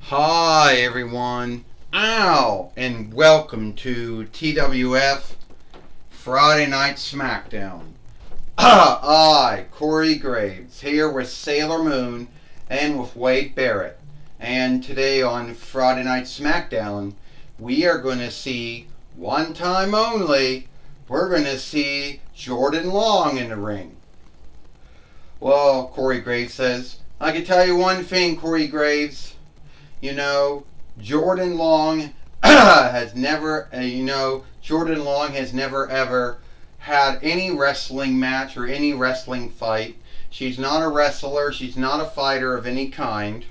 Hi everyone, and welcome to TWF Friday Night Smackdown. I, Corey Graves, here with Sailor Moon and with Wade Barrett. And today on Friday Night Smackdown, we are going to see, one time only, we're going to see Jordan Long in the ring. Well, Corey Graves says, I can tell you one thing, Corey Graves. You know, Jordan Long has never, Jordan Long has never ever had any wrestling match or any wrestling fight. She's not a wrestler. She's not a fighter of any kind,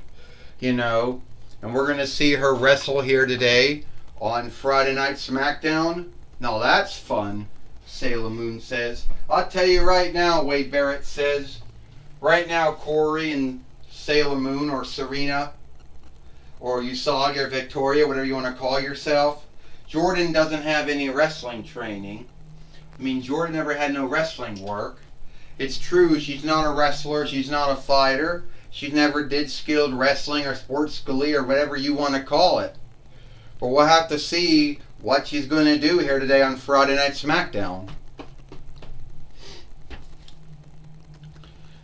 and we're going to see her wrestle here today on Friday Night Smackdown. Now that's fun, Sailor Moon says. I'll tell you right now, Wade Barrett says. Right now, Corey and Sailor Moon or Serena, or Usagi or Victoria, whatever you want to call yourself, Jordan doesn't have any wrestling training. I mean, Jordan never had no wrestling work. It's true, she's not a wrestler, she's not a fighter. She never did skilled wrestling or sports schoolie or whatever you want to call it. But we'll have to see what she's going to do here today on Friday Night Smackdown.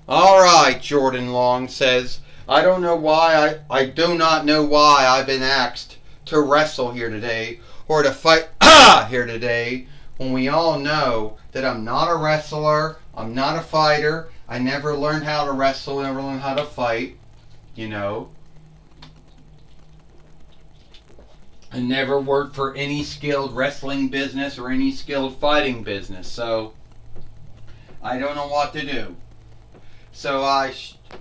Alright, Jordan Long says, I don't know why, I do not know why I've been asked to wrestle here today or to fight here today when we all know that I'm not a wrestler, I'm not a fighter, I never learned how to wrestle, never learned how to fight, I never worked for any skilled wrestling business or any skilled fighting business, so I don't know what to do. So I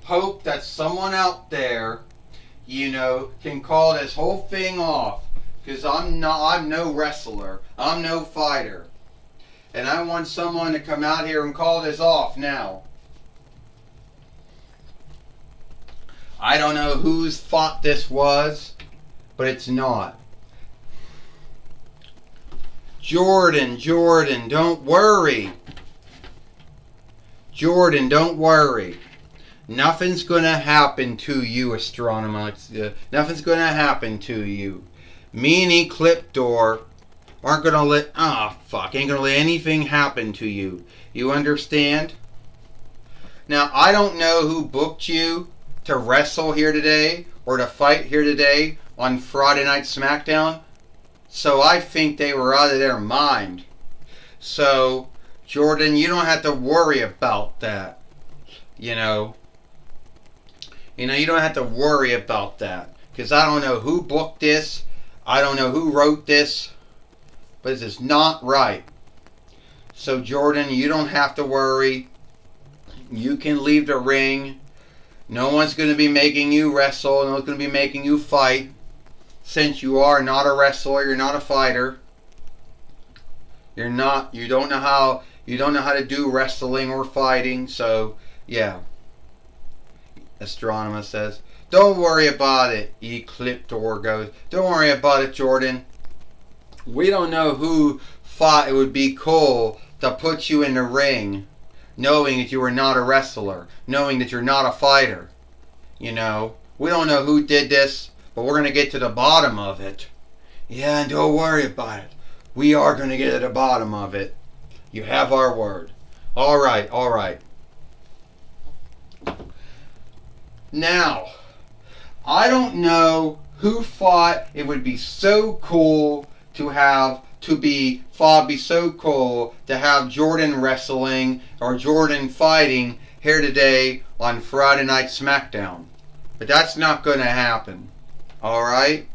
hope that someone out there, can call this whole thing off. Because I'm no wrestler. I'm no fighter. And I want someone to come out here and call this off now. I don't know whose fault this was, but it's not. Jordan, don't worry. Jordan, don't worry. Nothing's going to happen to you, astronomer. Nothing's going to happen to you. Me and Ecliptor aren't going to ain't going to let anything happen to you. You understand? Now, I don't know who booked you to wrestle here today or to fight here today on Friday Night Smackdown. So I think they were out of their mind. So, Jordan, you don't have to worry about that. You don't have to worry about that. Because I don't know who booked this. I don't know who wrote this. But this is not right. So, Jordan, you don't have to worry. You can leave the ring. No one's going to be making you wrestle. No one's going to be making you fight. Since you are not a wrestler, you're not a fighter. You don't know how to do wrestling or fighting. So, yeah. Astronomer says, don't worry about it. Ecliptor goes, don't worry about it, Jordan. We don't know who thought it would be cool to put you in the ring knowing that you were not a wrestler, knowing that you're not a fighter. We don't know who did this, but we're going to get to the bottom of it. Yeah, and don't worry about it. We are going to get to the bottom of it. You have our word. All right. Now, I don't know who thought it would be so cool to have Jordan wrestling or Jordan fighting here today on Friday Night Smackdown. But that's not going to happen. All right?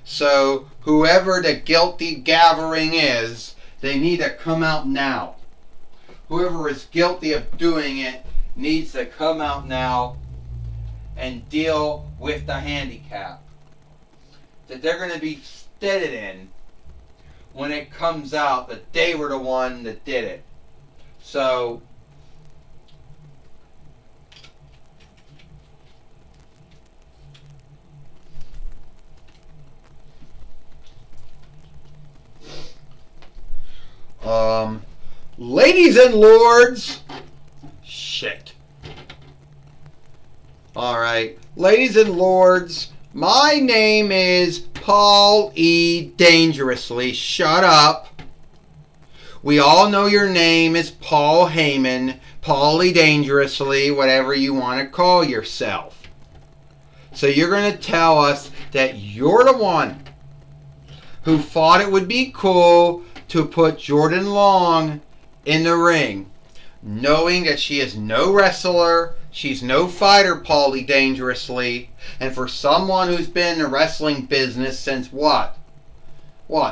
So, whoever the guilty gathering is, they need to come out now. Whoever is guilty of doing it needs to come out now and deal with the handicap that they're going to be stated in when it comes out that they were the one that did it. So, ladies and lords, shit. Alright, ladies and lords, My name is Paul E. Dangerously. Shut up. We all know your name is Paul Heyman, Paul E. Dangerously, whatever you want to call yourself. So you're going to tell us that you're the one who thought it would be cool to put Jordan Long in the ring, knowing that she is no wrestler, she's no fighter, Paulie Dangerously, and for someone who's been in the wrestling business since what?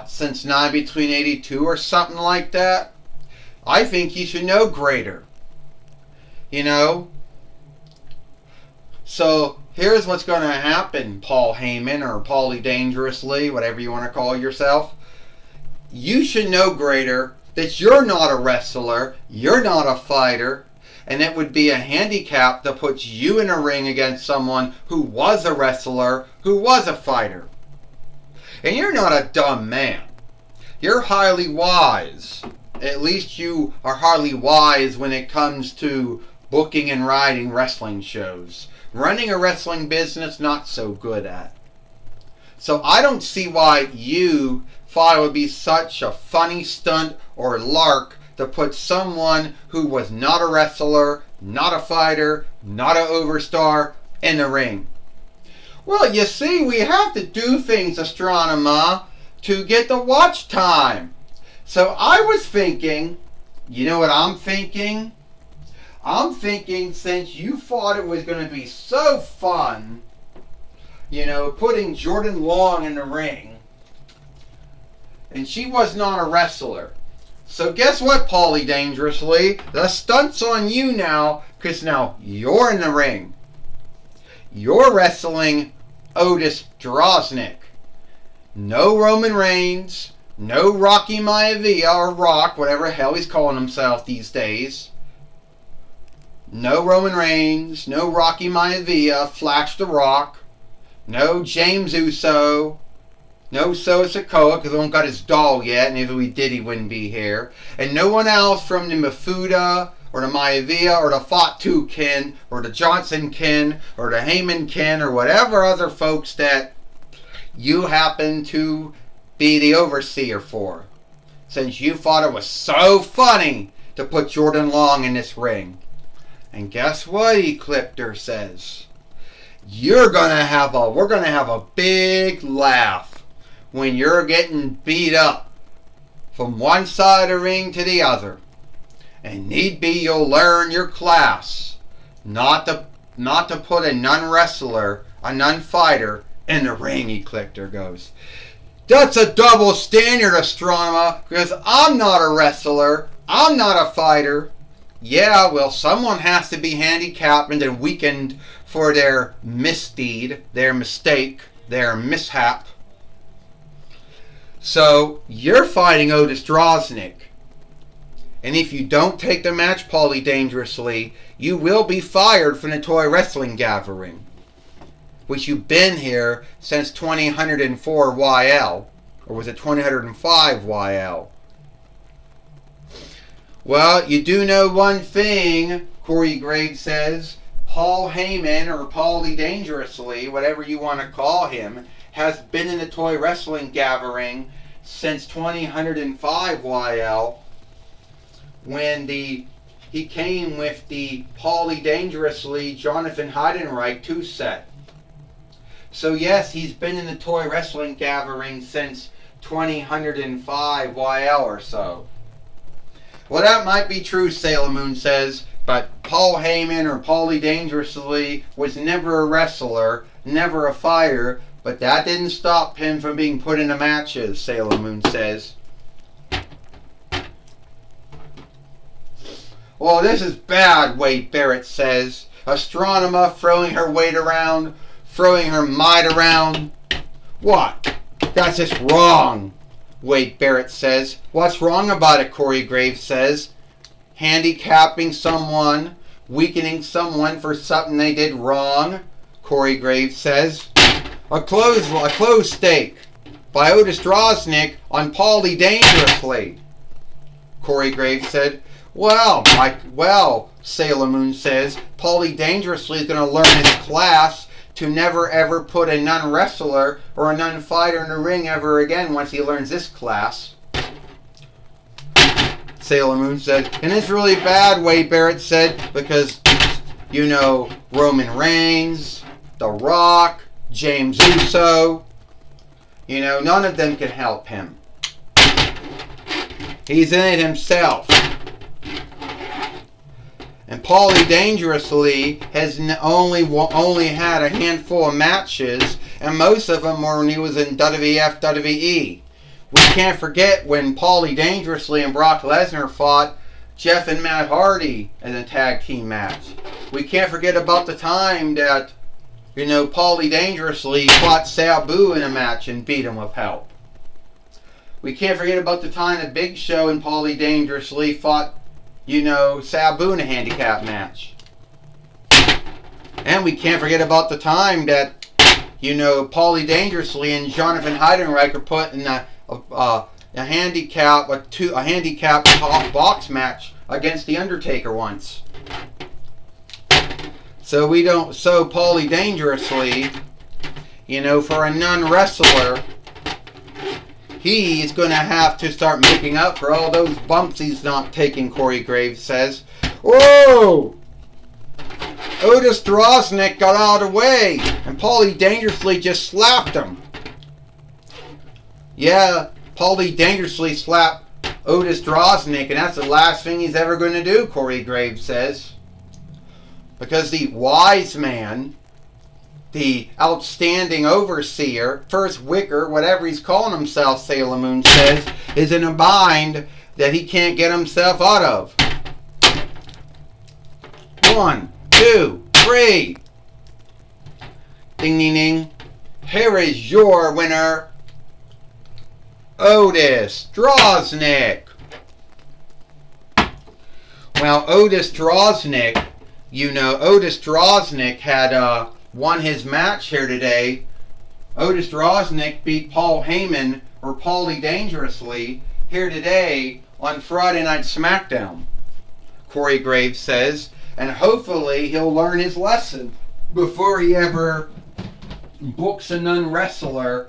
Since between 82 or something like that? I think you should know greater. You know? So, here's what's going to happen, Paul Heyman or Paulie Dangerously, whatever you want to call yourself. You should know greater that you're not a wrestler, you're not a fighter, and it would be a handicap to put you in a ring against someone who was a wrestler, who was a fighter. And you're not a dumb man. You're highly wise. At least you are highly wise when it comes to booking and writing wrestling shows. Running a wrestling business, not so good at. So I don't see why you thought it would be such a funny stunt or lark to put someone who was not a wrestler, not a fighter, not an overstar in the ring. Well, you see, we have to do things, Astronema, to get the watch time. So I was thinking, you know what I'm thinking? I'm thinking, since you thought it was going to be so fun, you know, putting Jordan Long in the ring, and she was not a wrestler. So guess what, Paulie Dangerously? The stunt's on you now, because now you're in the ring. You're wrestling Otis Droznik. No Roman Reigns, no Rocky Maivia or Rock, whatever the hell he's calling himself these days. No Roman Reigns, no Rocky Maivia, Flash the Rock, no James Uso, no Solo Sikoa, because he hasn't got his doll yet, and if he did, he wouldn't be here. And no one else from the Mafuda, or the Maivia, or the Fatu kin, or the Johnson kin, or the Heyman kin, or whatever other folks that you happen to be the overseer for. Since you thought it was so funny to put Jordan Long in this ring. And guess what, Ecliptor says? We're gonna have a big laugh when you're getting beat up from one side of the ring to the other. And need be, you'll learn your class not to put a non-wrestler, a non-fighter in the ring, Ecliptor goes. That's a double standard, Astronema, because I'm not a wrestler, I'm not a fighter. Yeah, well, someone has to be handicapped and weakened for their misdeed, their mistake, their mishap. So, you're fighting Otis Droznik. And if you don't take the match, Paulie Dangerously, you will be fired from the Toy Wrestling Gathering, which you've been here since 2004 YL, or was it 2005 YL? Well, you do know one thing, Corey Graves says. Paul Heyman, or Paulie Dangerously, whatever you want to call him, has been in the Toy Wrestling Gathering since 2005 YL, when he came with the Paulie Dangerously Jonathan Heidenreich 2-set. So yes, he's been in the Toy Wrestling Gathering since 2005 YL or so. Well, that might be true, Sailor Moon says, but Paul Heyman or Paulie Dangerously was never a wrestler, never a fighter, but that didn't stop him from being put into matches, Sailor Moon says. Well, this is bad, Wade Barrett says. Astronema throwing her weight around, throwing her might around. What? That's just wrong, Wade Barrett says. What's wrong about it, Corey Graves says. Handicapping someone, weakening someone for something they did wrong, Corey Graves says. A closed stake by Otis Droznik on Paulie Dangerously, Corey Graves said. Well, Sailor Moon says, Paulie Dangerously is going to learn his class to never ever put a non-wrestler or a non-fighter in the ring ever again once he learns this class. Sailor Moon said, and it's really bad, Wade Barrett said, because, you know, Roman Reigns, The Rock, James Uso, you know, none of them can help him. He's in it himself. And Paulie Dangerously has only had a handful of matches, and most of them were when he was in WWF, WWE. We can't forget when Paulie Dangerously and Brock Lesnar fought Jeff and Matt Hardy in a tag team match. We can't forget about the time that, you know, Paulie Dangerously fought Sabu in a match and beat him with help. We can't forget about the time that Big Show and Paulie Dangerously fought, you know, Sabu in a handicap match. And we can't forget about the time that, you know, Paulie Dangerously and Jonathan Heidenreich put in a handicap box match against The Undertaker once. So Paulie Dangerously, you know, for a non-wrestler, he's going to have to start making up for all those bumps he's not taking, Corey Graves says. Whoa! Otis Drosnick got out of the way, and Paulie Dangerously just slapped him. Yeah, Paulie Dangerously slapped Otis Drosnick, and that's the last thing he's ever going to do, Corey Graves says. Because the wise man, the outstanding overseer, first wicker, whatever he's calling himself, Sailor Moon says, is in a bind that he can't get himself out of. 1, 2, 3. Ding, ding, ding. Here is your winner, Otis Drosnick. Well, Otis Drosnick, you know, Otis Drosnick had won his match here today. Otis Drosnick beat Paul Heyman, or Paulie Dangerously, here today on Friday Night Smackdown, Corey Graves says, and hopefully he'll learn his lesson before he ever books a non-wrestler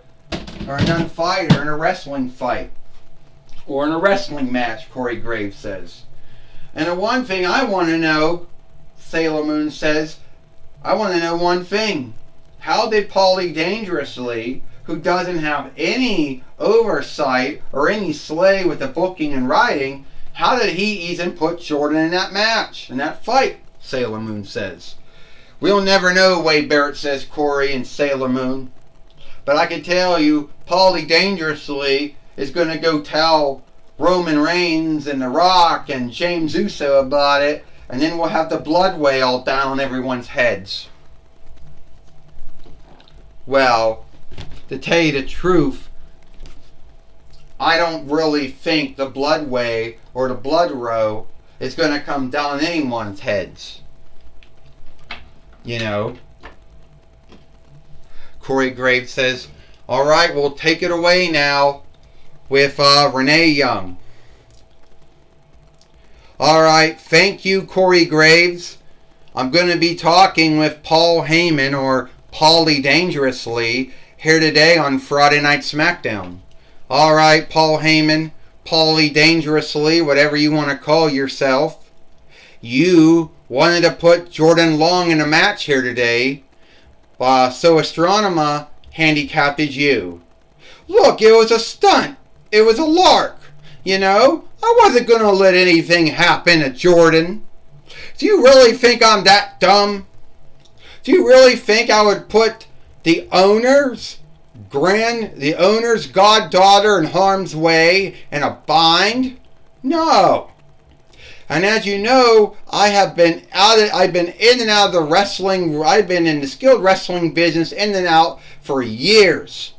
or a non-fighter in a wrestling fight or in a wrestling match, Corey Graves says. And the one thing I want to know, Sailor Moon says, I want to know one thing. How did Paulie Dangerously, who doesn't have any oversight or any sway with the booking and writing, how did he even put Jordan in that match, in that fight, Sailor Moon says. We'll never know, Wade Barrett says, Corey and Sailor Moon. But I can tell you, Paulie Dangerously is going to go tell Roman Reigns and The Rock and James Uso about it, and then we'll have the blood whale down on everyone's heads. Well, to tell you the truth, I don't really think the blood whale or the blood row is going to come down on anyone's heads. You know. Corey Graves says, all right, we'll take it away now with Renee Young. All right, thank you, Corey Graves. I'm going to be talking with Paul Heyman, or Paulie Dangerously, here today on Friday Night Smackdown. All right, Paul Heyman, Paulie Dangerously, whatever you want to call yourself. You wanted to put Jordan Long in a match here today, so Astronema handicapped you. Look, it was a stunt. It was a lark. You know, I wasn't going to let anything happen to Jordan. Do you really think I'm that dumb? Do you really think I would put the owner's goddaughter in harm's way in a bind? No. And as you know, I've been in and out of the wrestling, I've been in the skilled wrestling business in and out for years.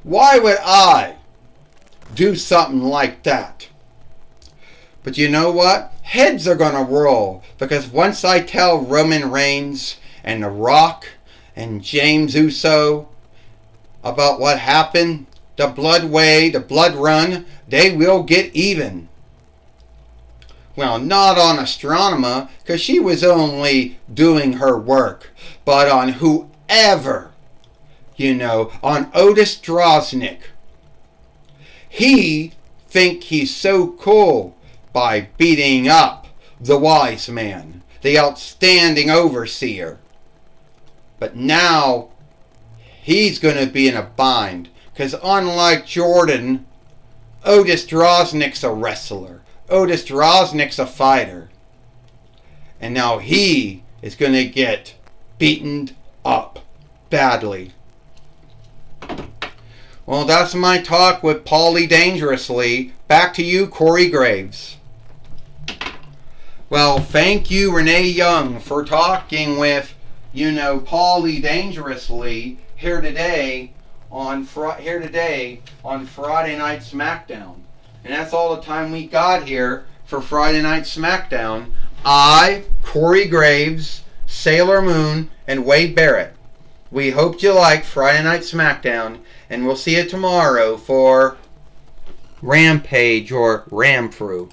Why would I do something like that? But you know what? Heads are going to roll, because once I tell Roman Reigns and The Rock and James Uso about what happened, the blood run, they will get even. Well, not on Astronema, because she was only doing her work, but on ever, on Otis Droznick. He think he's so cool by beating up the wise man, the outstanding overseer. But now he's going to be in a bind, because unlike Jordan, Otis Droznick's a wrestler. Otis Droznick's a fighter. And now he is going to get beaten up badly. Well, that's my talk with Paulie Dangerously. Back to you, Corey Graves. Well, thank you, Renee Young, for talking with, Paulie Dangerously here today on Friday Night Smackdown. And that's all the time we got here for Friday Night Smackdown. I, Corey Graves, Sailor Moon, and Wade Barrett. We hope you liked Friday Night Smackdown, and we'll see you tomorrow for Rampage or Ramfru.